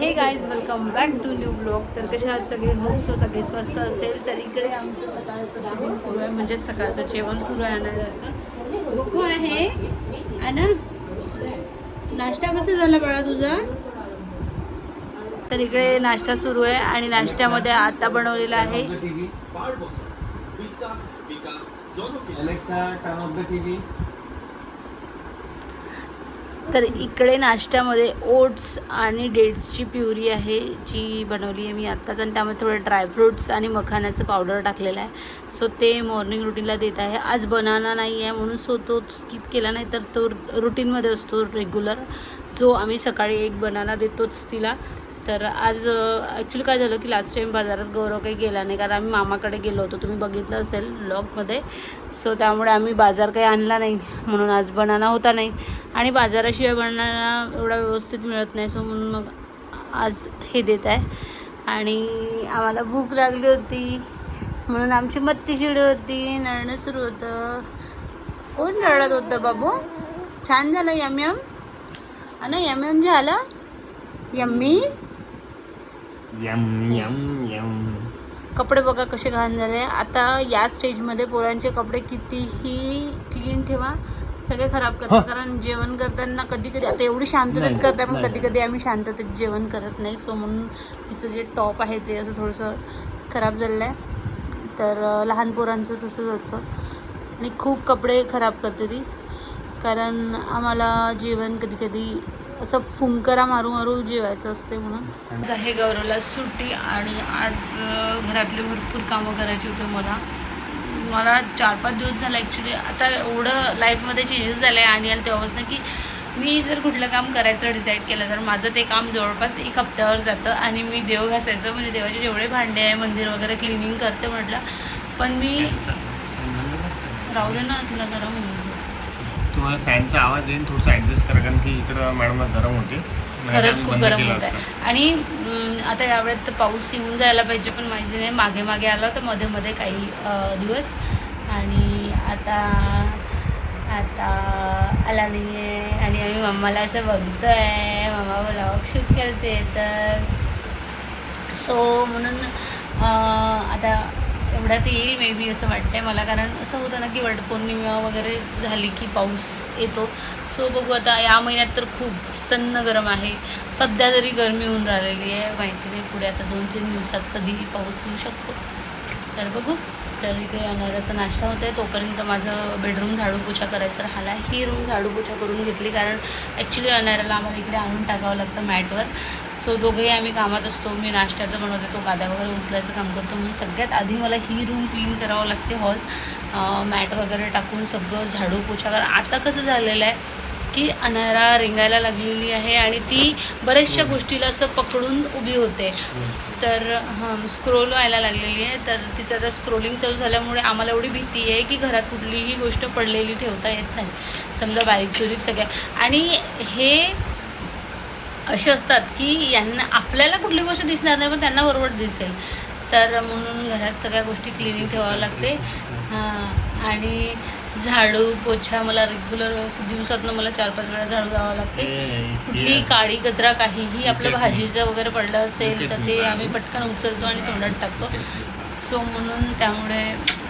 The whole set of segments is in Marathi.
हे guys welcome back to new blog. तर कशा आहात सगळे? होप सो सगळे स्वस्त असेल. तर इकडे आमचं सकाळचं शूटिंग सुरू आहे, म्हणजे सकाळचं जेवण सुरू आहे. अनाराचं भूक आहे अना. नाश्ता कसा झाला बाळा तुझा? तर इकडे नाश्ता सुरू आहे आणि नाश्त्यामध्ये आता बनवलेला आहे तर इकडे नाश्त्यामध्ये ओट्स आणि डेट्सची प्युरी आहे जी बनवली आहे मी आत्ताच, आणि त्यामध्ये थोडे ड्रायफ्रूट्स आणि मखाण्याचं पावडर टाकलेलं आहे. सो ते मॉर्निंग रुटीनला देत आहे. आज बनाना नाही आहे म्हणून तो स्किप केला, नाही तर तो रुटीनमध्ये असतो रेग्युलर, जो आम्ही सकाळी एक बनाना देतोच तिला. तर आज ॲक्च्युली काय झालं की लास्ट टाईम बाजारात गौरव काही गेला नाही, कारण आम्ही मामाकडे गेलो होतो, तुम्ही बघितलं असेल ब्लॉगमध्ये. सो त्यामुळे आम्ही बाजार काही आणला नाही, म्हणून आज बनाना होता नाही, आणि बाजाराशिवाय बनाना एवढा व्यवस्थित मिळत नाही. सो म्हणून मग आज हे देत आहे. आणि आम्हाला भूक लागली होती म्हणून आमची मत्ती शिडी होती, नळणं सुरू होतं. कोण रडत होतं बाबू? छान झालं यम यम आणि यम यम झालं यम्मी. यम यम यम. कपडे बघा कसे घाण झाले. आता या स्टेजमध्ये पोरांचे कपडे कितीही क्लीन ठेवा सगळे खराब करतात, कारण जेवण करताना कधी कधी आता एवढी शांततेत करतात, मग कधी कधी आम्ही शांततेत जेवण करत नाही. सो म्हणून तिचं जे टॉप आहे ते असं थोडंसं खराब झालेलं आहे. तर लहान पोरांचं तसंच होतं आणि खूप कपडे खराब करते ती, कारण आम्हाला जेवण कधी कधी असं फुंकरा मारू मारू जेवायचं असते म्हणून. आज आहे गौरवला सुट्टी आणि आज घरातले भरपूर कामं करायची होते मला 4-5 दिवस झालं. ॲक्च्युली आता एवढं लाईफमध्ये चेंजेस झालं आहे आणि तेव्हापासून की मी जर कुठलं काम करायचं डिसाईड केलं तर माझं ते काम जवळपास 1 हप्त्यावर जातं. आणि मी देव घासायचं, म्हणजे देवाचे जेवढे भांडे आहे मंदिर वगैरे क्लिनिंग करते म्हटलं, पण मी राहू दे ना तुला गरम होईल. तुम्हाला फॅनचा आवाज येईल, थोडंसं ॲडजस्ट करा, कारण की इकडं मॅडमला गरम होते, खरंच खूप गरम होत आहे. आणि आता यावेळेस तर पाऊस येऊन जायला पाहिजे, पण माहिती नाही, मागे मागे आला होता मध्ये मध्ये काही दिवस, आणि आता आला नाही आहे. आणि आम्ही मम्माला असं बघतो आहे, मम्मा ब्लॉग शूट करते, तर सो म्हणून आता एवढ्यात येईल मे बी असं वाटतं आहे मला, कारण असं होतं ना की वटपौर्णिमा वगैरे झाली की पाऊस येतो. सो बघू आता. या महिन्यात तर खूप सन्न गरम आहे. सध्या तरी गरमी होऊन राहिलेली आहे, माहिती नाही पुढे आता 2-3 दिवसात कधी पाऊस येऊ शकतो, तर बघू. तर इकडे अनाराचा नाश्ता होत आहे, तोपर्यंत माझं बेडरूम झाडूपोछा करायचं राहिला. ही रूम झाडूपोछा करून घेतली, कारण ॲक्च्युली अनाराला आम्हाला इकडे आणून टाकावं लागतं मॅटवर. सो दोघंही आम्ही कामात असतो. मी नाश्त्याचं बनवते, तो गाद्या वगैरे उचलायचं काम करतो, म्हणून सगळ्यात आधी मला ही रूम क्लीन करावं लागते, हॉल मॅट वगैरे टाकून सगळं झाडूपोछा. कारण आता कसं झालेलं आहे की अनारा रेंगायला लागलेली आहे आणि ती बऱ्याचशा गोष्टीला असं पकडून उभी होते, तर स्क्रोल व्हायला लागलेली आहे. तर तिचं आता स्क्रोलिंग चालू झाल्यामुळे आम्हाला एवढी भीती आहे की घरात कुठलीही गोष्ट पडलेली ठेवता येत नाही, समजा बारीक चुरीक सगळ्या. आणि हे असे असतात की यांना आपल्याला कुठली गोष्ट दिसणार नाही, पण त्यांना बरोबर दिसेल, तर म्हणून घरात सगळ्या गोष्टी क्लिनिंग ठेवावं लागते. आणि झाडू पोछा मला रेग्युलर दिवसातनं मला 4-5 वेळा झाडू लावावं लागते. कुठली काळी कचरा काहीही आपलं भाजीचं वगैरे पडलं असेल तर ते आम्ही पटकन उचलतो आणि तोंडात टाकतो. सो म्हणून त्यामुळे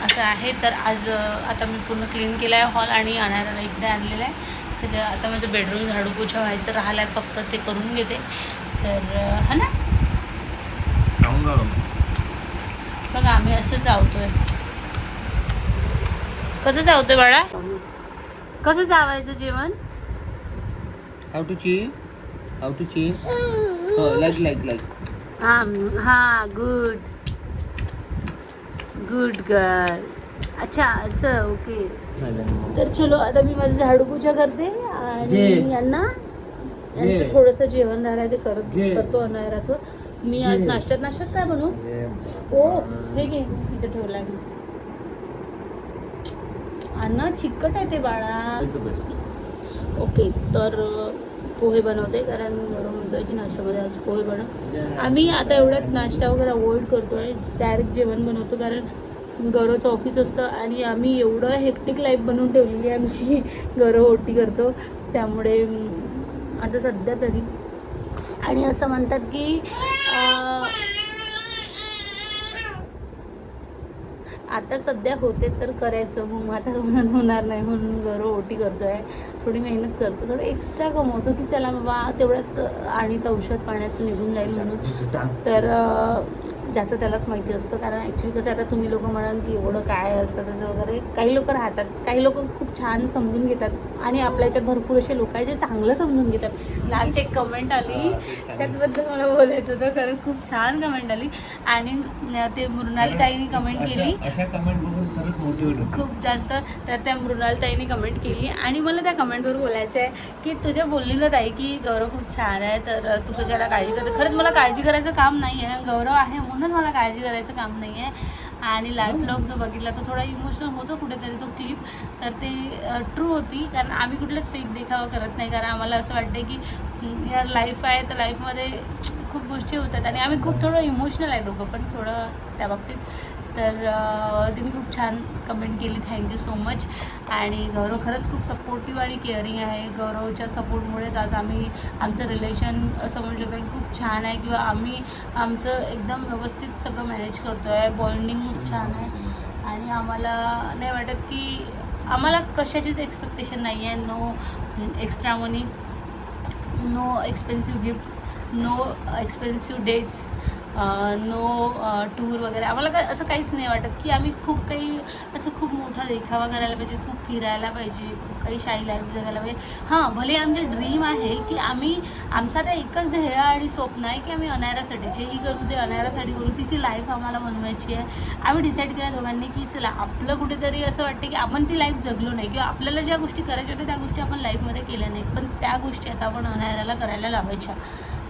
असं आहे. तर आज आता मी पूर्ण क्लीन केलं आहे हॉल आणि अनाराला इकडे आणलेलं आहे. तर आता माझं बेडरूम झाडूपोछा व्हायचं राहिलं आहे, फक्त ते करून घेते. तर हा ना, बघा आम्ही असं चावतोय. कसं चावतोय बाळा? कसं चावायचं जेवण? How to chew like. हां गुड गर्ल. अच्छा असं, ओके. तर चलो आता मी माझं झाडूपोछा करते आणि यांचं थोडंसं जेवण राहिलं ते करतो अनार. असं मी आज नाश्त्यात काय बनवू? हे घे, इथे ठेवला मी. अन्न चिकट आहे ते बाळा. ओके, तर पोहे बनवते, कारण गरम म्हणतोय की नाश्त्यामध्ये आज पोहे बनव. आम्ही आता एवढ्यात नाश्ता वगैरे अवॉइड करतो आणि डायरेक्ट जेवण बनवतो, कारण गौरवचं ऑफिस असतं आणि आम्ही एवढं हेक्टिक लाईफ बनवून ठेवलेली आहे आमची. गौरव ओटी करतो, त्यामुळे आता सध्या तरी आणि असं म्हणतात की आता सध्या होते तर करायचं, मग म्हातार म्हणून होणार नाही म्हणून गौरव ओटी करतो आहे, थोडी मेहनत करतो, थोडं एक्स्ट्रा कमवतो की चला बाबा तेवढंच आणीचं औषध पाण्याचं निघून जाईल म्हणून. तर ज्याचं त्यालाच माहिती असतं, कारण ॲक्च्युली कसं आता तुम्ही लोक म्हणाल की एवढं काय असतं तसं वगैरे, काही लोक राहतात, काही लोक खूप छान समजून घेतात आणि आपल्या याच्यात भरपूर असे लोक आहेत जे चांगलं समजून घेतात. लास्ट एक कमेंट आली त्याचबद्दल मला बोलायचं होतं, कारण खूप छान कमेंट आली आणि ते मृणाल ताईंनी कमेंट केली, अशा कमेंट बघून खरंच मोटिवेट होतं खूप जास्त. तर त्या मृणाल ताईंनी कमेंट केली आणि मला त्या कमेंटवर बोलायचं आहे की तुझ्या बोलली ना ताई की गौरव खूप छान आहे, तर तू कशाला काळजी करते. खरंच मला काळजी करायचं काम नाही आहे, गौरव आहे म्हणूनच मला काळजी करायचं काम नाही आहे. आणि लास्ट व्लॉग जो बघितला तो थोडा इमोशनल होतो कुठेतरी तो क्लिप, तर ते ट्रू होती, कारण आम्ही कुठलंच फेक देखावा करत नाही, कारण आम्हाला असं वाटतं की यार लाईफ आहे तर लाईफमध्ये खूप गोष्टी होतात आणि आम्ही खूप थोडं इमोशनल आहे दोघं पण थोडं त्या बाबतीत. तर तिने खूप छान कमेंट केली, थँक्यू सो मच. आणि गौरव खरंच खूप सपोर्टिव्ह आणि केअरिंग आहे. गौरवच्या सपोर्टमुळेच आज आम्ही आमचं रिलेशन असं म्हणू शकतो की खूप छान आहे, किंवा आम्ही आमचं एकदम व्यवस्थित सगळं मॅनेज करतो आहे, बॉन्डिंग खूप छान आहे आणि आम्हाला नाही वाटत की आम्हाला कशाचीच एक्सपेक्टेशन नाही आहे. No extra money, no expensive gifts, no expensive dates, no tour वगैरे. आम्हाला काय असं काहीच नाही वाटत की आम्ही खूप काही असं खूप मोठा देखावा करायला पाहिजे, खूप फिरायला पाहिजे, खूप काही शाही लाईफ जगायला पाहिजे. हां, भले आमचे ड्रीम आहे की आम्ही आमचा त्या एकच ध्येय आणि स्वप्न आहे की आम्ही अनायरासाठी जेही करू ते अनायरासाठी करू, तिची लाईफ आम्हाला बनवायची आहे. आम्ही डिसाईड केल्या दोघांनी की चला आपलं कुठेतरी असं वाटतं की आपण ती लाईफ जगलो नाही, किंवा आपल्याला ज्या गोष्टी करायच्या होत्या त्या गोष्टी आपण लाईफमध्ये केल्या नाहीत, पण त्या गोष्टी आता आपण अनायराला करायला लावायच्या.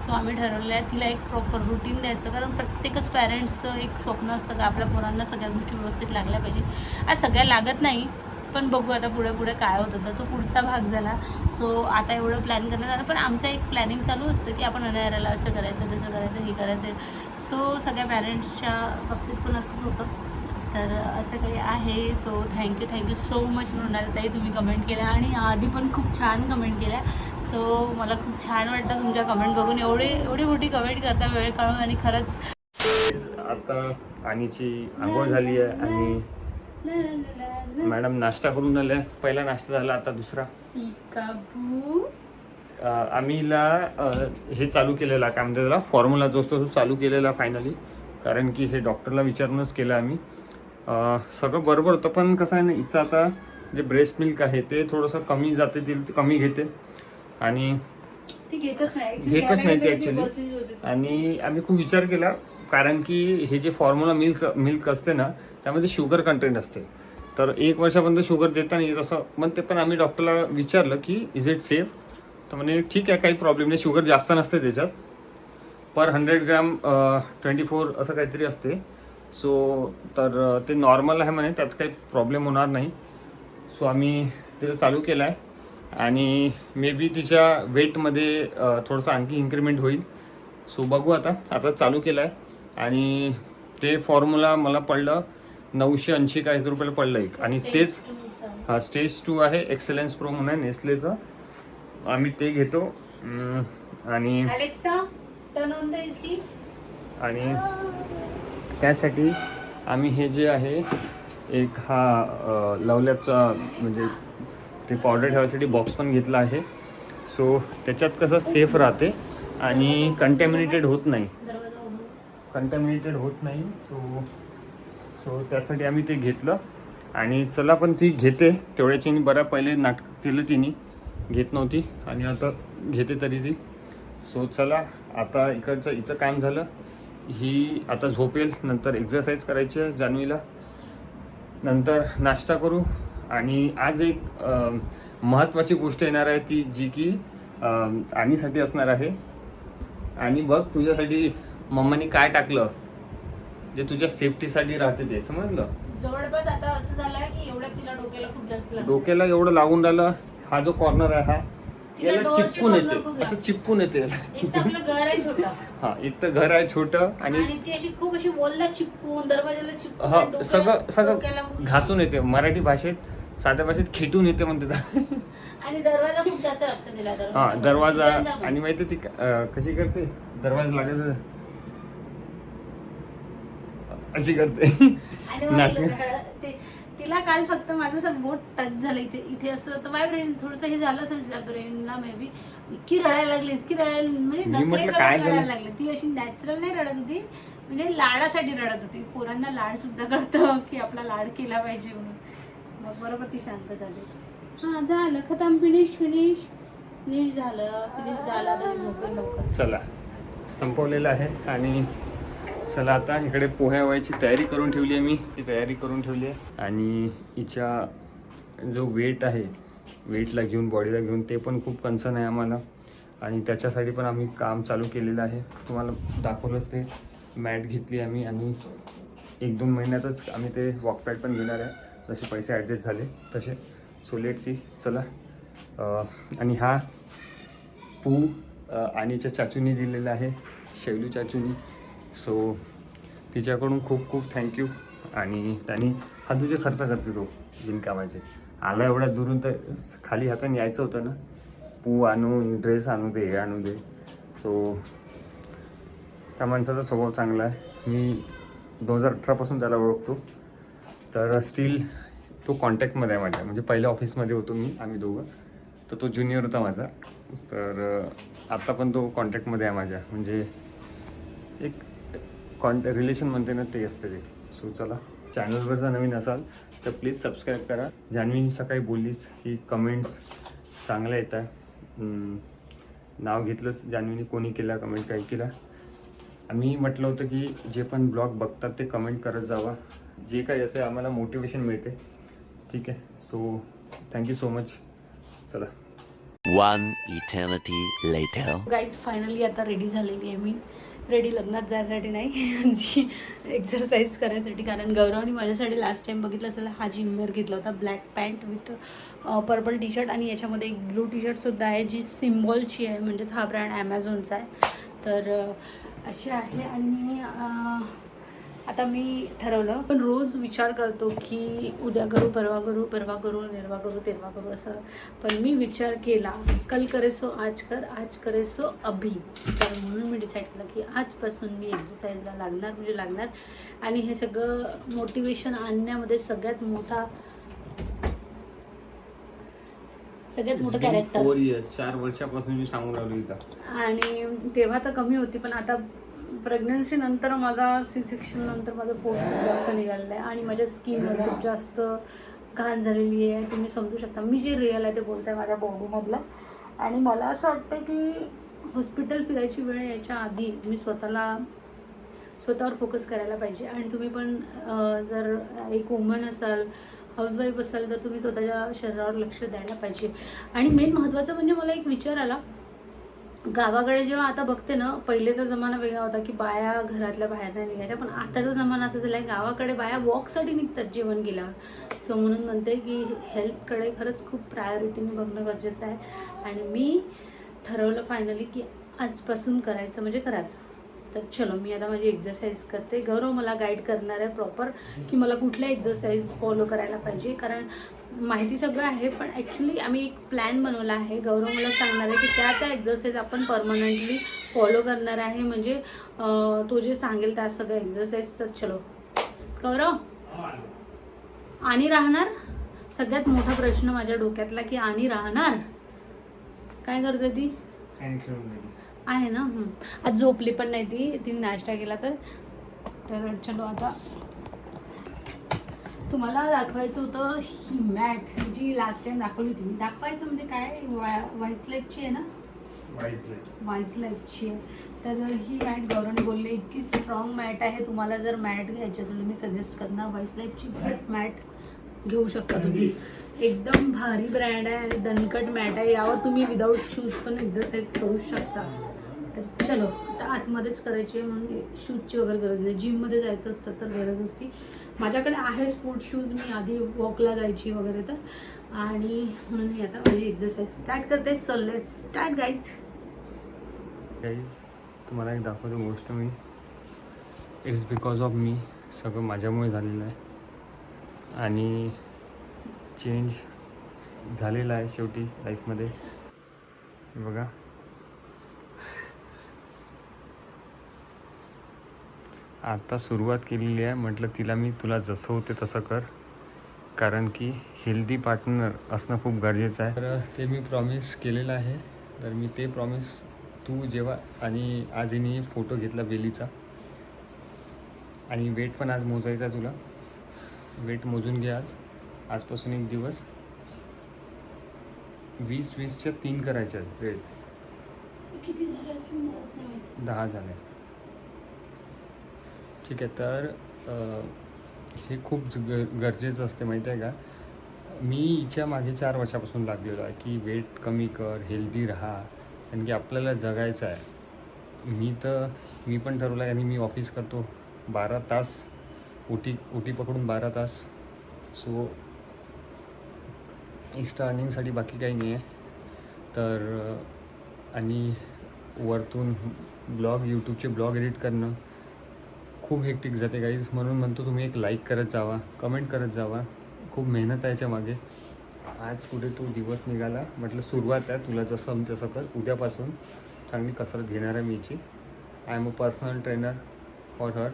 सो आम्ही ठरवलं आहे तिला एक प्रॉपर रुटीन द्यायचं, कारण प्रत्येकच पॅरेंट्सचं एक स्वप्न असतं का आपल्या पोरांना सगळ्या गोष्टी व्यवस्थित लागल्या पाहिजे. आज सगळ्या लागत नाही, पण बघू आता पुढे पुढे काय होतं, तर तो पुढचा भाग झाला. सो आता एवढं प्लॅन करण्यात आलं, पण आमचं एक प्लॅनिंग चालू असतं की आपण अनायराला असं करायचं तसं करायचं हे करायचं. सो सगळ्या पॅरेंट्सच्या बाबतीत पण असंच होतं, तर असं काही आहे. So thank you so much Mrunal ताई, तुम्ही कमेंट केल्या आणि आधी पण खूप छान कमेंट केल्या. सो मला खूप छान वाटतं तुमच्या कमेंट बघून, एवढी मोठी कमेंट करता वेळ काढून. आणि खरंच आता आणीची आंघोळ झाली आहे आणि मॅडम नाश्ता करून आल्या. पहिला नाश्ता झाला, आता दुसरा. आम्हीला हे चालू केलेला, काय म्हणतात त्याला, फॉर्म्युला जो असतो तो चालू केलेला फायनली, कारण की हे डॉक्टरला विचारूनच केलं आम्ही. सगळं बरोबर होतं, पण कसं आहे ना, हिचं आता जे ब्रेस्ट मिल्क आहे ते थोडंसं कमी जाते, ती कमी घेते आणि घेतच नाही ती ॲक्च्युली. आणि आम्ही खूप विचार केला, कारण की हे जे फॉर्म्युला मिल्क असते ना त्यामध्ये शुगर कंटेंट असते, तर 1 वर्षापर्यंत शुगर देता नाही तसं म्हणते. पण आम्ही डॉक्टरला विचारलं की इज इट सेफ, तर म्हणे ठीक आहे, काही प्रॉब्लेम नाही, शुगर जास्त नसते त्याच्यात, पर 100 ग्रॅम 24 असं काहीतरी असते. सो तर ते नॉर्मल आहे म्हणे, त्याचं काही प्रॉब्लेम होणार नाही. सो आम्ही तिथं चालू केलं आहे आणि मे बी तिच्या वेटमध्ये थोडंसं आणखी इन्क्रीमेंट होईल. सो बघू आता चालू केलं आहे. आणि ते फॉर्म्युला मला पडलं 980 काही रुपयाला पडलं एक, आणि तेच स्टेज 2 आहे, एक्सलन्स प्रो म्हणून आहे नेस्लेचं, आम्ही ते घेतो. आणि त्यासाठी आम्ही हे जे आहे एक हा लवल्याचा म्हणजे ते पावडर ठेवायसाठी बॉक्स पण घेतला आहे. सो त्याच्यात कसं सेफ राहते आणि कंटॅमिनेटेड होत नाही. सो त्यासाठी आम्ही ते घेतलं. आणि चला पण ती घेते तेवढ्याची, बरं पहिले नाटकं केलं तिने, घेत नव्हती आणि आता घेते तरी ती. सो चला आता इकडचं हिचं काम झालं, ही आता झोपेल, नंतर एक्झरसाईज करायची आहे जान्हवीला, नंतर नाश्ता करू. आणि आज एक महत्त्वाची गोष्ट येणार आहे ती जी की आणीसाठी असणार आहे. आणि बघ तुझ्यासाठी मम्मानी काय टाकलं जे तुझ्या सेफ्टीसाठी राहते, ते समजलं. जवळपास आता असं झालंय की एवढ्या तिला डोक्याला खूप जास्त लागतं, डोक्याला एवढं लागून राहिलं. हा जो कॉर्नर आहे हा याला चिपकून येते, असं चिपकून येते. एक तर आपलं घर आहे छोटं, हा एक तर घर आहे छोटं आणि ती अशी खूप अशी वॉलला चिपकून, दरवाजाला चिपकून, हा सगळं घासून येते. मराठी भाषेत साध्या भाषेत खेटून येते म्हणते आणि दरवाजा खूप जास्त लागतो तिला. हा दरवाजा. आणि माहिती ती कशी करते, दरवाजा लागायचं अशी करते. आणि तिला काल फक्त माझं असं बोट टच झालं इथे इथे असं तर व्हायब्रेशन थोडंसं हे झालं असेल तिला ब्रेनला मे बी. इतकी रडायला लागली म्हणजे रडायला लागली. ती अशी नॅचरल नाही रडत होती, म्हणजे लाडासाठी रडत होती. पोरांना लाड सुद्धा करतं की आपला लाड केला पाहिजे म्हणून. मग बरोबर ती शांत झाली. हा झालं खतम. फिनिश झालं आता झोपेल लवकर. चला संपवलेलं आहे. आणि चला आता इकडे पोह्या व्हायची तयारी करून ठेवली आहे मी, ती तयारी करून ठेवली आहे. आणि हिच्या जो वेट आहे, वेटला घेऊन बॉडीला घेऊन ते पण खूप कन्सर्न आहे आम्हाला. आणि त्याच्यासाठी पण आम्ही काम चालू केलेलं आहे. तुम्हाला दाखवलंच ते मॅट घेतली आम्ही आणि 1-2 महिन्यातच आम्ही ते वॉकपॅड पण घेणार आहे. जसे पैसे ॲडजस्ट झाले तसे. So let's see. चला. आणि हा पू आणीच्या चाचूनी दिलेला आहे, शैलू चाचूनी. सो तिच्याकडून खूप खूप थँक्यू. आणि त्यांनी फालतूचे खर्च करते तो बिनकामाचे. आला एवढ्या दुरून तर खाली हाताने यायचं होतं ना, पू आणून ड्रेस आणू दे हे आणू दे. सो त्या माणसाचा स्वभाव चांगला आहे. मी 2018पासून त्याला ओळखतो. तर स्टील तो कॉन्टॅक्टमध्ये आहे माझ्या. म्हणजे पहिल्या ऑफिसमध्ये होतो आम्ही दोघं. तर तो ज्युनियर होता माझा. तर आत्ता पण तो कॉन्टॅक्टमध्ये आहे माझ्या. म्हणजे एक रिलेशन म्हणते ना ते असते ते. सो चला, चॅनलवर जर नवीन असाल तर प्लीज सबस्क्राईब करा. जान्हवीनी सकाळी बोललीच की कमेंट्स चांगल्या येत आहे. नाव घेतलंच जान्हवीनी, कोणी केला कमेंट काही केला. आम्ही म्हटलं होतं की जे पण ब्लॉग बघतात ते कमेंट करत जावा. जे काही असेल आम्हाला मोटिवेशन मिळते. ठीक आहे. So thank you so much. चला. One eternity later. Guys finally आता रेडी झालेली आहे मी. रेडी लग्नात जायसाठी नाही, जी एक्सरसाइज करायसाठी. कारण गौरवनी माझ्यासाठी लास्ट टाइम बघितलं असेल हा जिमवेअर घेतला होता. Black pant with purple T shirt आणि याच्यामध्ये एक ब्लू टी शर्टसुद्धा आहे जी सिम्बॉलची आहे. म्हणजेच हा ब्रँड ॲमेझॉनचा आहे. तर अशी आहे. आणि आता मी ठरवलं, पण रोज विचार करतो की उद्या करू, परवा करू, परवा करू, निर्वा करू, तेरवा करू असं. पण मी विचार केला, कल करे सो आज कर, आज करे सो अभी. तर म्हणून मी डिसाईड केलं की आजपासून मी एक्सरसाइजला लागणार. आणि हे सगळं मोटिवेशन आणण्यामध्ये सगळ्यात मोठं कॅरेक्टर. 4 years 4 वर्षापासून मी सांगून राहिलो इथं. आणि तेव्हा तर कमी होती, पण आता प्रेग्नन्सी नंतर माझा C-section नंतर माझं पोट खूप जास्त निघालेलं आहे. आणि माझ्या स्किनवर खूप जास्त घाण झालेली आहे. तुम्ही समजू शकता मी जे रिअल आहे ते बोलत आहे माझ्या बॉडीमधलं. आणि मला असं वाटतं की हॉस्पिटल फिरायची वेळ यायच्या आधी मी स्वतःवर फोकस करायला पाहिजे. आणि तुम्ही पण जर एक वुमन असाल, हाऊसवाईफ असाल, तर तुम्ही स्वतःच्या शरीरावर लक्ष द्यायला पाहिजे. आणि मेन महत्त्वाचं म्हणजे मला एक विचार आला, गावाकडे जेव्हा आता बघते ना, पहिलेचा जमाना वेगळा होता की बाया घरातल्या बाहेर नाही निघायच्या. पण आताचा जमाना असं झाला आहे गावाकडे बाया वॉकसाठी निघतात जेवण केल्यावर. सो म्हणून म्हणते की हेल्थकडे खरंच खूप प्रायोरिटीने बघणं गरजेचं आहे. आणि मी ठरवलं फायनली की आजपासून करायचं म्हणजे करायचं. तर चलो, मी आता माझी एक्सरसाइज करते. गौरव मला गाईड करणार आहे प्रॉपर की मला कुठल्या एक्सरसाइज फॉलो करायला पाहिजे. कारण माहिती सगळं आहे, पण ॲक्च्युली आम्ही एक प्लॅन बनवला आहे. गौरव मला सांगणार आहे की त्या एक्सरसाइज आपण परमनंटली फॉलो करणार आहे. म्हणजे तो जे सांगेल त्या सगळ्या एक्सरसाइज. तर चलो गौरव, आणि राहणार? सगळ्यात मोठा प्रश्न माझ्या डोक्यातला की आणि राहणार काय करते ती? आहे ना. आज झोपली पण नाही ती नाश्ता केला. तर चलो, आता तुम्हाला दाखवायचं होतं ही मॅट जी लास्ट टाइम दाखवली होती. मी दाखवायचं म्हणजे काय, व्हाईसलाईफची आहे ना, व्हाईसलाईफची आहे. तर ही मॅट गौरवने बोलले इतकी स्ट्रॉंग मॅट आहे. तुम्हाला जर मॅट घ्यायची असेल तर मी सजेस्ट करणार व्हाईसलाईफची मॅट घेऊ शकता तुम्ही. एकदम भारी ब्रँड आहे आणि दणकट मॅट आहे. यावर तुम्ही विदाऊट शूज पण एक्सरसाइज करू शकता. तर चलो, आता आतमध्येच करायची आहे म्हणून शूजची वगैरे गरज नाही. जिममध्ये जायचं असतं तर गरज असती. माझ्याकडे आहे स्पोर्ट शूज, मी आधी वॉकला जायची वगैरे तर. आणि म्हणून मी आता माझी एक्सरसाइज स्टार्ट करते. So let's start guys. तुम्हाला एक दाखवतो गोष्ट मी. It's because of me. सगळं माझ्यामुळे झालेलं आहे. आणि चेंज झालेला आहे शेवटी लाईफमध्ये. बघा आता सुरुवात केलेली आहे. म्हटलं तिला मी तुला जसं होते तसं कर, कारण की हेल्दी पार्टनर असणं खूप गरजेचं आहे. तर ते मी प्रॉमिस केलेलं आहे. तर मी ते प्रॉमिस तू जेव्हा आणि आज हिने फोटो घेतला बेलीचा आणि वेट पण आज मोजायचा आहे तुला. वेट मोजून घे आजपासून एक दिवस. 20-20च्या 3 करायच्या आहेत वेट. किती झाले असतील मलाच नाही माहिती. 10 झाले. ठीक आहे. तर हे खूप गरजेचं असते माहिती आहे का. मी हिच्या मागे 4 वर्षापासून लागलेलो आहे की वेट कमी कर, हेल्दी राहा, कारण की आपल्याला जगायचं आहे. मी पण ठरवलं आहे आणि मी ऑफिस करतो 12 तास, ओटी पकडून 12 तास. सो एक्स्ट्रा अर्निंगसाठी बाकी काही नाही आहे. तर आणि वरतून यूट्यूबचे ब्लॉग एडिट करणं खूप हेक्टिक जाते गाईज. म्हणून म्हणतो तुम्ही एक लाईक करत जावा, कमेंट करत जावा. खूप मेहनत आहे याच्यामागे. आज कुठे तो दिवस निघाला. म्हटलं सुरुवात आहे, तुला जसं तसं कर. उद्यापासून चांगली कसरत घेणार आहे मी हिची. I am a personal trainer for her.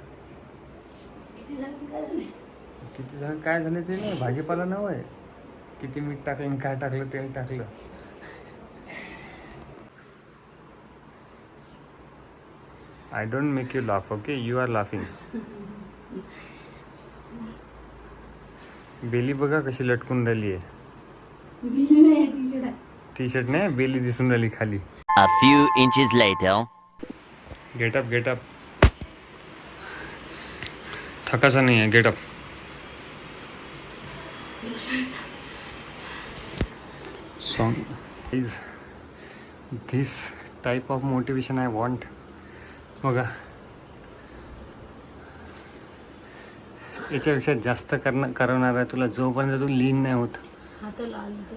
किती जण काय झाले ते नाही, भाजीपाला नाव आहे. किती मीठ टाकलं आणि काय टाकलं, तेल टाकलं. I don't make you laugh, okay? You are laughing. Belly बघा कशी लटकून राहिली आहे. टी शर्ट नाही, बेली दिसून राहिली खाली. A few inches later. Get up. थकाचा नाही आहे, get up. Song is this type of motivation I want. बघा याच्यापेक्षा जास्त करणार आहे तुला जोपर्यंत तू लीन नाही होत. हात लाल होते,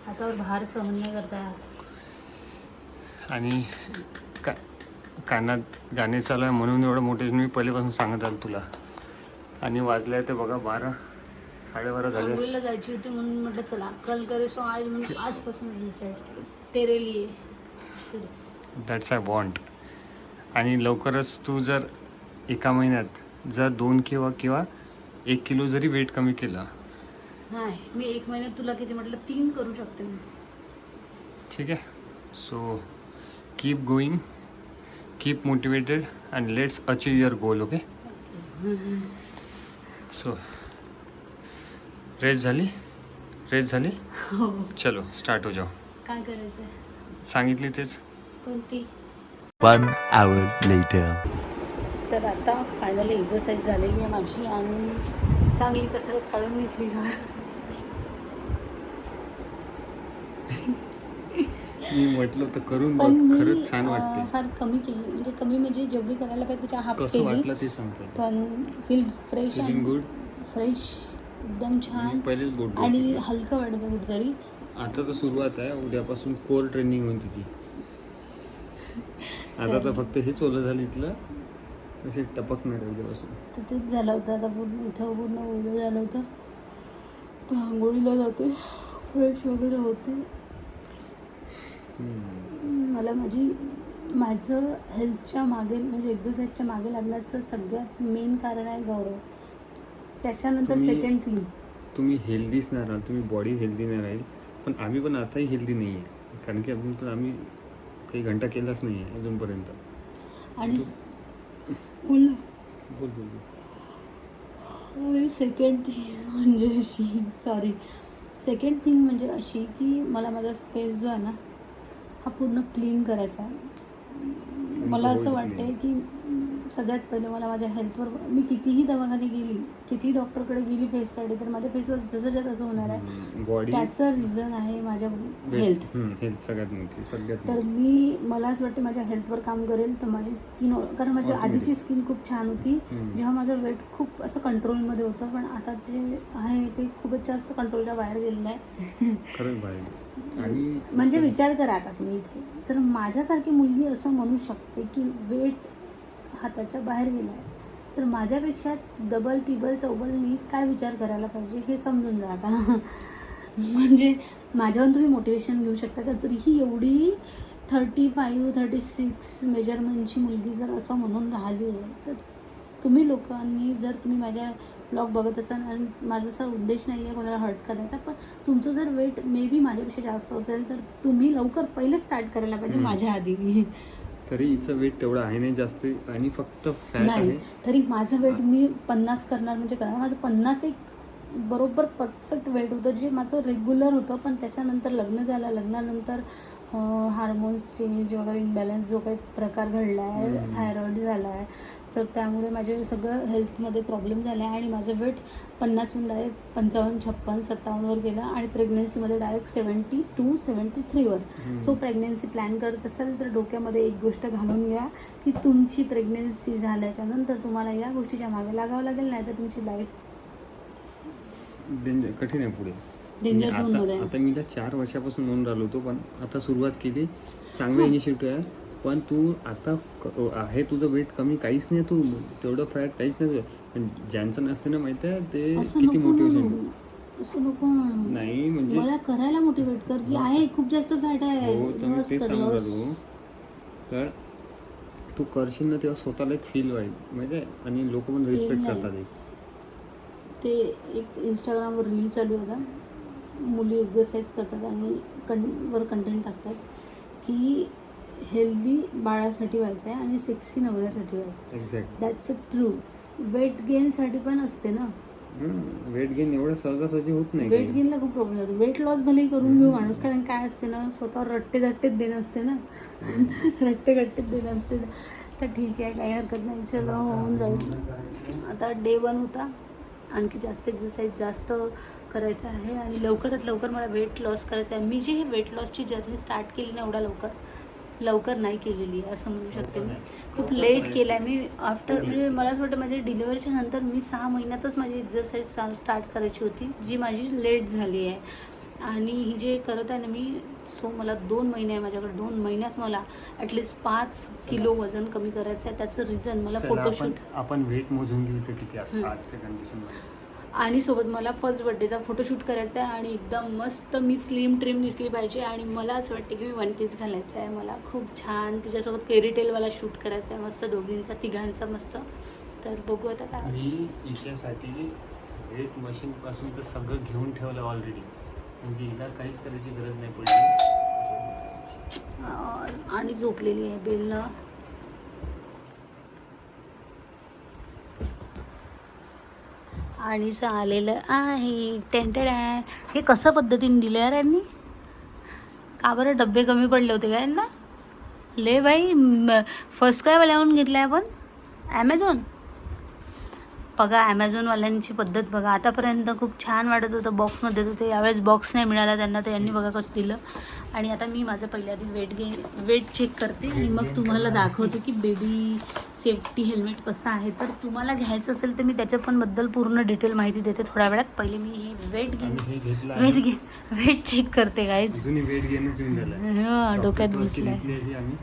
हातावर भार सहन नाही करता येत. आणि कानात गाणे चालू आहे म्हणून एवढं मोटिवेशन मी पहिल्यापासून सांगत आलो तुला. आणि वाजले आहे ते बघा 12-12:30 झाले. आंघोळीला जायची होती म्हणून म्हटलं चला कल करे सो आज, म्हणून आजपासून डिसाईड तेरे लिए सिर्फ. That's I want. आणि लवकरच तू जर एका महिन्यात जर 2 किंवा 1 किलो जरी वेट कमी केला. नाही, मी 1 महिन्यात तुला किती म्हटलं 3 करू शकते मी. ठीक आहे. So keep going, keep motivated and let's achieve your goal. Okay. So rest झाली. चलो स्टार्ट हो जाओ. काय करायचं सांगितली तेच. कोणती. 1 hour later. तर आता फायनली एक्झरसाईज झालेली आहे माझी आणि चांगली कसरत काढून घेतली. मी म्हटलं तर करून बघ, पण मी खरंच छान वाटते. फार कमी केली, म्हणजे जेवढी करायला पाहिजे त्याच्या हाफ कसं केली. वाटलं ते सांगतो. पण feel fresh feeling good. Fresh एकदम छान पहिलेच बोट आणि हलकं वाटतं कुठेतरी. आता तर सुरुवात आहे, उद्यापासून कोर ट्रेनिंग होती ती. आता तर फक्त हेच ओलं झालं इथलं, असे टपकणार उद्यापासून. तर तेच झालं होतं. आता पूर्ण ओलं झालं होतं. तर आंघोळीला जाते, फ्रेश वगैरे होते. मला माझं हेल्थच्या मागे म्हणजे एक्झरसाईजच्या मागे लागण्याचं सगळ्यात मेन कारण आहे गौरव. त्याच्यानंतर सेकंड थिंग तुम्ही हेल्दीच नाही राहाल, तुम्ही बॉडी हेल्दी नाही राहील. पण आम्ही पण आताही हेल्दी नाही आहे, कारण की आम्ही काही घंटा केलाच नाही आहे अजूनपर्यंत. आणि बोल. आणि सेकंड थिंग म्हणजे अशी की मला माझा फेस जो आहे ना हा पूर्ण क्लीन करायचा आहे. मला असं वाटते की सगळ्यात पहिले मला माझ्या हेल्थवर, मी कितीही दवाखाने गेली, कितीही डॉक्टरकडे गेली फेससाठी, तर माझ्या फेसवर जसं तसं होणार आहे. बॉडी त्याचं रिझन आहे माझ्या हेल्थ. सगळ्यात मोठी. तर मला असं वाटतं माझ्या हेल्थवर काम करेल तर माझी स्किन, कारण माझी आधीची स्किन खूप छान होती जेव्हा माझं वेट खूप असं कंट्रोलमध्ये होतं. पण आता जे आहे ते खूपच जास्त कंट्रोलच्या बाहेर गेलेलं आहे. खरंच बाहेर. आणि म्हणजे विचार करा आता तुम्ही इथे, जर माझ्यासारखी मुलगी असं म्हणू शकते की वेट हाताच्या बाहेर गेला आहे, तर माझ्यापेक्षा डबल, तिबल, चौबल मी काय विचार करायला पाहिजे हे समजून जा आता. म्हणजे माझ्यावरून तुम्ही मोटिवेशन घेऊ शकता का, जर ही एवढी 35-36 मेजरमेंटची मुलगी जर असं म्हणून राहिली आहे, तर तुम्ही लोकांनी जर तुम्ही माझ्या ब्लॉग बघत असाल, आणि माझा असा उद्देश नाही आहे कोणाला हर्ट करायचा, पण तुमचं जर वेट मे बी माझ्यापेक्षा जास्त असेल तर तुम्ही लवकर पहिले स्टार्ट करायला पाहिजे माझ्या आधी. तरी हिचं वेट तेवढं आहे नाही जास्त, आणि फक्त फॅट नाही आहे. तरी माझं वेट मी 50 करणार म्हणजे करणार. माझं 50 एक बरोबर परफेक्ट वेट होतं, जे माझं रेग्युलर होतं. पण त्याच्यानंतर लग्न झालं, लग्नानंतर हार्मोन्स चेंज वगैरे इम्बॅलन्स जो काही प्रकार घडला आहे, थायरॉईड झाला आहे, सर त्यामुळे माझे सगळं हेल्थमध्ये प्रॉब्लेम झाले आहे, आणि माझं वेट 50 डायरेक्ट 55-56-57वर गेलं, आणि प्रेग्नन्सीमध्ये डायरेक्ट 72-73वर. सो प्रेग्नन्सी प्लॅन करत असाल तर डोक्यामध्ये एक गोष्ट घालून घ्या की तुमची प्रेग्नन्सी झाल्याच्या नंतर तुम्हाला या गोष्टीच्या मागे लागावं लागेल, नाही तर तुमची लाईफ कठीण आहे पुढे. डेंजर झोनमध्ये. आता मी त्या 4 वर्षापासून म्हणून राहिलो होतो, पण आता सुरुवात केली. चांगलं इनिशिएटिव्ह आहे, पण तू आता आहे तुझं वेट कमी काहीच नाही, तू तेवढं फॅट काहीच नाही तुझं. पण ज्यांचं नसते ना माहिती आहे ते किती मोटिवेशन. असं नको नाही म्हणजे मला करायला मोटिवेट कर की आहे खूप जास्त फॅट आहे. हो, तर मी तेच सांगून राहिलो. तर तू करशील ना तेव्हा स्वतःला एक फील होईल माहिती आहे, आणि लोक पण रिस्पेक्ट करतात. ते एक इंस्टाग्रामवर रील चालू होता, मुली एक्झरसाईज करतात आणि वर कंटेंट टाकतात की हेल्दी बाळासाठी व्हायचं आहे आणि सेक्सी नवऱ्यासाठी व्हायचं आहे. Exact, that's a true. Weight गेनसाठी पण असते ना. वेट गेन एवढं सहजासहजी होत नाही. वेट गेनला खूप प्रॉब्लेम होतो. वेट लॉस भलेही करून घेऊ माणूस, कारण काय असते ना, स्वतःवर रट्टेच देणं असते ना. रट्टेच देणं असते. तर ठीक आहे, काही हरकत नाही, चलो होऊन जाईल. आता डे 1 होता, आणखी जास्त एक्सरसाइज जास्त करायचं आहे, आणि लवकरात लवकर मला वेट लॉस करायचं आहे. मी जी ही वेट लॉसची जर्नी स्टार्ट केली ना, एवढा लवकर नाही केलेली आहे असं म्हणू शकते मी. खूप लेट केलं आहे मी. आफ्टर म्हणजे मला असं वाटतं माझ्या डिलिव्हरीच्या नंतर मी 6 महिन्यातच माझी एक्झरसाईज स्टार्ट करायची होती, जी माझी लेट झाली आहे. आणि ही जे करत आहे ना मी, सो मला 2 महिने आहे माझ्याकडे. 2 महिन्यात मला ॲटलिस्ट 5 किलो वजन कमी करायचं आहे. त्याचं रिझन मला फोटोशूट. आपण वेट मोजून घ्यायचं किती आजच्या कंडिशनमध्ये, आणि सोबत मला फर्स्ट बड्डेचा फोटोशूट करायचा आहे, आणि एकदम मस्त मी स्लिम ट्रिम दिसली पाहिजे. आणि मला असं वाटतं की मी 1 पीस घालायचं आहे, मला खूप छान तिच्यासोबत फेरीटेलवाला शूट करायचा आहे, मस्त दोघींचा तिघांचा मस्त. तर बघू आता काय. मी हिच्यासाठी वेट मशीनपासून तर सगळं घेऊन ठेवलं ऑलरेडी, म्हणजे हिला काहीच करायची गरज नाही पडली. आणि झोपलेली आहे बेलनं. आणि आलेलं आहे टेंटेड आहे. हे कसं पद्धतीने दिलं यार यांनी, का बरं डब्बे कमी पडले होते का यांना? ले बाई, फर्स्ट क्राय लावून घेतलं आहे आपण ॲमेझॉन. बघा ॲमेझॉनवाल्यांची पद्धत बघा. आतापर्यंत खूप छान वाटत होतं, बॉक्समध्ये होते, यावेळेस बॉक्स नाही मिळाला त्यांना, तर यांनी बघा कसं दिलं. आणि आता मी माझं पहिल्या आधी वेट चेक करते, आणि मग तुम्हाला दाखवते की बेबी सेफ्टी हेल्मेट कसं आहे. तर तुम्हाला घ्यायचं असेल तर मी त्याच्या पण बद्दल पूर्ण डिटेल माहिती देते थोड्या वेळात. पहिले मी हे वेट चेक करते गाईज. वेट गेनच येऊन झालं, डोक्यात घुसलं. आम्ही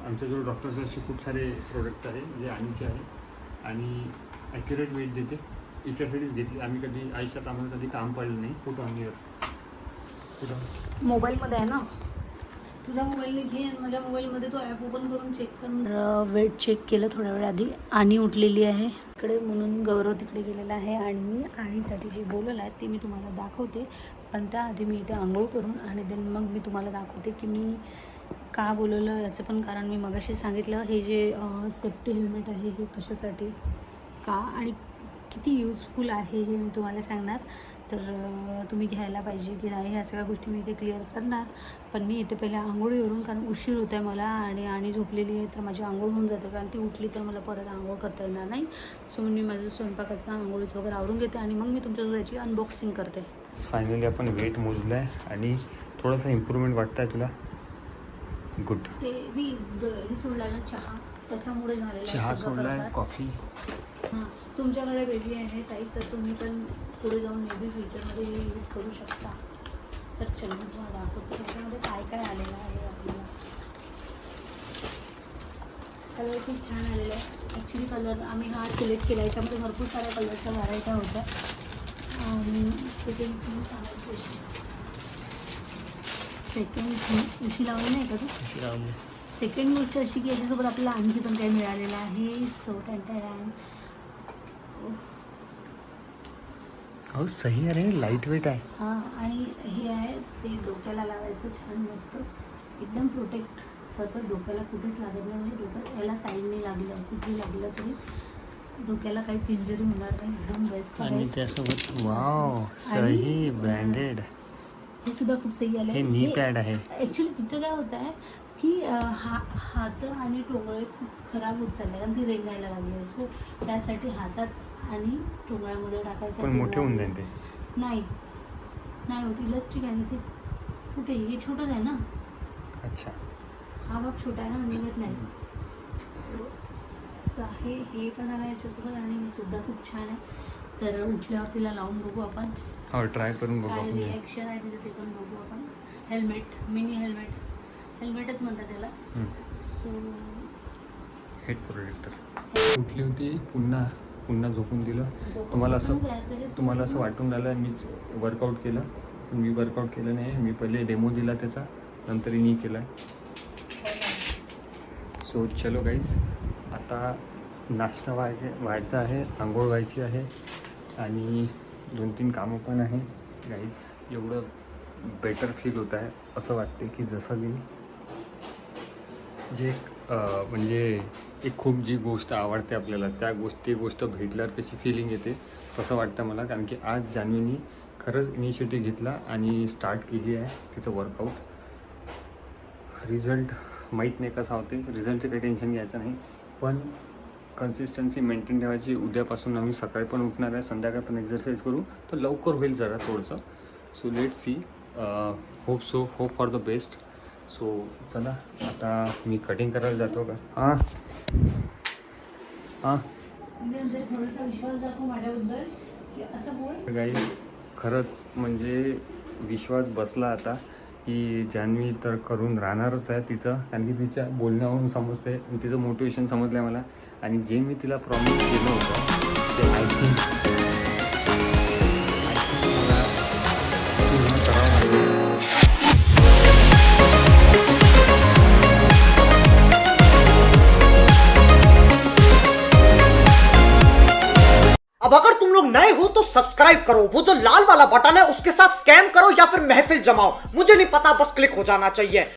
आमच्याजवळ डॉक्टरचे असे खूप सारे प्रोडक्ट आहे जे आणीचे आहे, आणि ॲक्युरेट वेट देते. हिच्यासाठीच घेतली आम्ही. कधी आयुष्यात आम्हाला कधी काम पडलं नाही. फोटो आणली मोबाईलमध्ये आहे ना, तुझ्या मोबाईलने घे, आणि माझ्या मोबाईलमध्ये तो ॲप ओपन करून चेक कर. वेट चेक केलं थोड्या वेळ आधी. आणि उठलेली आहे इकडे, म्हणून गौरव तिकडे गेलेला आहे, आणि मी आणीसाठी जे बोलवलं आहे ते मी तुम्हाला दाखवते. पण त्याआधी मी इथे आंघोळ करून, आणि देन मग मी तुम्हाला दाखवते की मी का बोलवलं. याचं पण कारण मी मगाशी सांगितलं. हे जे सेफ्टी हेल्मेट आहे हे कशासाठी, का आणि किती युजफुल आहे हे मी तुम्हाला सांगणार. तर तुम्ही घ्यायला पाहिजे की नाही, ह्या सगळ्या गोष्टी मी इथे क्लिअर करणार. पण मी इथे पहिल्या आंघोळीवरून, कारण उशीर होत आहे मला, आणि झोपलेली आहे, तर माझी आंघोळ होऊन जाते, कारण ती उठली तर मला परत आंघोळ करता येणार नाही. सो मी माझं स्वयंपाकाचं आंघोळीचं वगैरे आवरून घेते, आणि मग मी तुमच्यासोबत याची अनबॉक्सिंग करते. फायनली आपण वेट मोजलं आहे, आणि थोडासा इम्प्रूव्हमेंट वाटतं आहे तुला? गुड. ते मी हे सोडलं ना चहा, त्याच्यामुळे झालेलं आहे. चहा सोडला आहे, कॉफी. हां, तुमच्याकडे बेबी आहे ताई, तर तुम्ही पण पुढे जाऊन मे बी फ्युचरमध्ये यूज करू शकता. तर चला तुम्हाला दाखवतो त्याच्यामध्ये काय काय आलेलं आहे आपल्याला. कलर खूप छान आलेला आहे. ॲक्च्युली कलर आम्ही हा सिलेक्ट केला, याच्यामध्ये भरपूर साऱ्या कलरच्या व्हरायट्या होत्या. आणि सेकंड थिंग सांगायची अशी, सेकंड थिंग उशी लावली नाही का तू? सेकंड गोष्ट अशी की याच्यासोबत आपल्याला आणखी पण काही मिळालेलं आहे. सो टॅन हो सही अरे लाईट वेट आहे. हां, आणि हे आहे ते डोक्याला लावायचं छान मस्त एकदम प्रोटेक्ट करतं. डोक्याला कुठेच लागत नाही, म्हणजे डोक्यात याला साईडने लागलं कुठे लागलं तरी डोक्याला काहीच इंजुरी होणार नाही. एकदम बेस्ट आणि आहे. त्यासोबत वाव सही ब्रँडेड. हे सुद्धा खूप सही आलं. हे नी पॅड आहे. ॲक्च्युली तिचं काय होतं आहे की हात आणि टोंगळे खूप खराब होत चालले कारण ती रेंगायला लागली आहे. सो त्यासाठी हातात आणि टोंगळ्यामध्ये टाकायसाठी पण मोठे होऊन जाईल ते. नाही नाही होत. इलास्टिक आहे ते. कुठे हे छोटंच आहे ना. अच्छा हा भाग छोटा आहे ना, निघत नाही. सो असं आहे. हे पण आलं याच्यासोबत आणि हे सुद्धा खूप छान आहे. तर उठल्यावर तिला लावून बघू आपण हो ट्राय करून बघू काय आपण. रिॲक्शन आहे तिथे ते पण बघू आपण. हेल्मेट, मिनी हेल्मेटच म्हणतात त्याला. So head protector. उठली होती पुन्हा झोपून दिलं. तुम्हाला असं वाटून राहिलं मीच वर्कआउट केलं. मी वर्कआउट केलं नाही. मी पहिले डेमो दिला त्याचा, नंतर मी केला. सो चलो गाईज, आता नाश्ता व्हायचा आहे, आंघोळ व्हायची आहे आणि 2-3 कामं पण आहे. गाईज एवढं बेटर फील होत आहे. असं वाटते की जसं की जे म्हणजे एक खूप जी गोष्ट आवडते आपल्याला ती गोष्ट भेटल्यावर कशी फिलिंग येते तसं वाटतं मला. कारण की आज जान्हवीनी खरंच इनिशिएटिव्ह घेतला आणि स्टार्ट केली आहे तिचं वर्कआउट. रिझल्ट माहीत नाही कसा होते. रिझल्टचं काही टेन्शन घ्यायचं नाही, पण कन्सिस्टन्सी मेंटेन ठेवायची. उद्यापासून आम्ही सकाळी पण उठणार आहे, संध्याकाळी पण एक्सरसाइज करू तर लवकर होईल जरा थोडंसं. So let see. Hope for the best. So चला आता मी कटिंग करायला जातो का. हां थोडासा विश्वास दाखव माझ्याबद्दल की असं बोल. गाई खरंच म्हणजे विश्वास बसला आता की जान्हवी तर करून राहणारच आहे तिचं. कारण की तिच्या बोलण्यावरून समजते, तिचं मोटिवेशन समजलं आहे मला. आणि जे मी तिला प्रॉमिस केलं होतं ते आय थिंक मला पूर्ण करावं लागेल. अब अगर तुम लोग नए हो तो सब्सक्राइब करो, वो जो लाल वाला बटन है उसके साथ स्कैम करो या फिर महफिल जमाओ, मुझे नहीं पता, बस क्लिक हो जाना चाहिए.